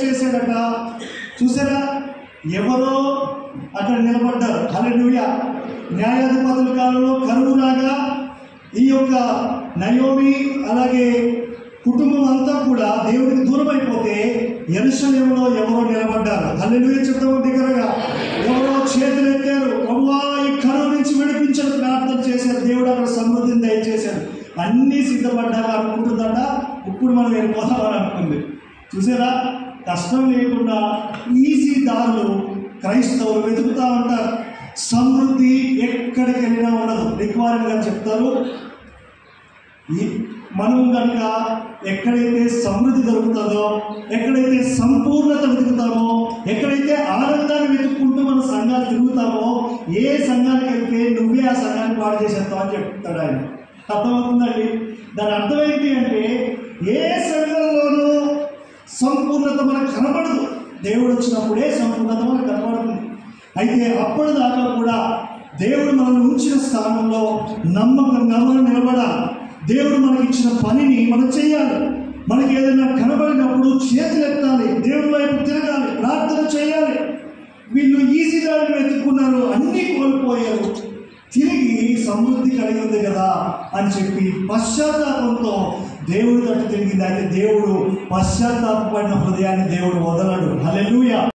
చేశాడట చూసారా? ఎవరో అక్కడ నిలబడ్డారు. హల్లెలూయా. న్యాయాధిపతుల కాలంలో కరువు రాగా ఈ యొక్క నయోమి అలాగే కుటుంబం అంతా కూడా దేవుడికి దూరం అయిపోతే యెరూషలేములో ఎవరో నిలబడ్డారు. హల్లెలూయా చెప్తాము దగ్గరగా. ఎవరో చేతులు ఎత్తారు, ప్రభువా ఈ కరువు నుంచి విడిపించడం ప్రార్థన చేశారు. దేవుడు అక్కడ సమృద్ధిని దయచేశారు. అన్నీ సిద్ధపడ్డాక అనుకుంటుందట ఇప్పుడు మనం వెళ్ళిపోతామని అనుకుంది. చూసారా? కష్టం లేకుండా ఈజీ దారులు క్రైస్తవులు వెతుకుతూ ఉంటారు. సమృద్ధి ఎక్కడికి వెళ్ళినా ఉండదు. రిక్వైర్మెంట్ గారు చెప్తారు, మనం కనుక ఎక్కడైతే సమృద్ధి దొరుకుతుందో, ఎక్కడైతే సంపూర్ణత వెతుకుతామో, ఎక్కడైతే ఆనందాన్ని వెతుక్కుంటూ మన సంఘాలు తిరుగుతామో, ఏ సంఘానికి వెళ్తే నువ్వే ఆ సంఘాన్ని పాడు చేసేస్తావు అని చెప్తాడు ఆయన. అర్థమవుతుందండి? దాని అర్థం ఏంటి అంటే ఏ సంఘంలోనూ సంపూర్ణత మనకు కనపడదు. దేవుడు వచ్చినప్పుడే సంపూర్ణత మనకు కనపడుతుంది. అయితే అప్పటిదాకా కూడా దేవుడు మనల్ని ఉంచిన స్థానంలో నమ్మకంగా మనం నిలబడాలి. దేవుడు మనకి ఇచ్చిన పనిని మనం చేయాలి. మనకి ఏదైనా కనబడినప్పుడు చేతులు ఎత్తాలి, దేవుడి వైపు తిరగాలి, ప్రార్థన చేయాలి. వీళ్ళు ఈజీ దారిని వెతుక్కున్నారు, అన్నీ కోల్పోయారు. తిరిగి సమృద్ధి కలిగి ఉంది కదా అని చెప్పి పశ్చాత్తాపంతో దేవుడి తట్టు తిరిగింది. అయితే దేవుడు పశ్చాత్తాపడిన హృదయాన్ని దేవుడు వదలడు. హల్లెలూయా.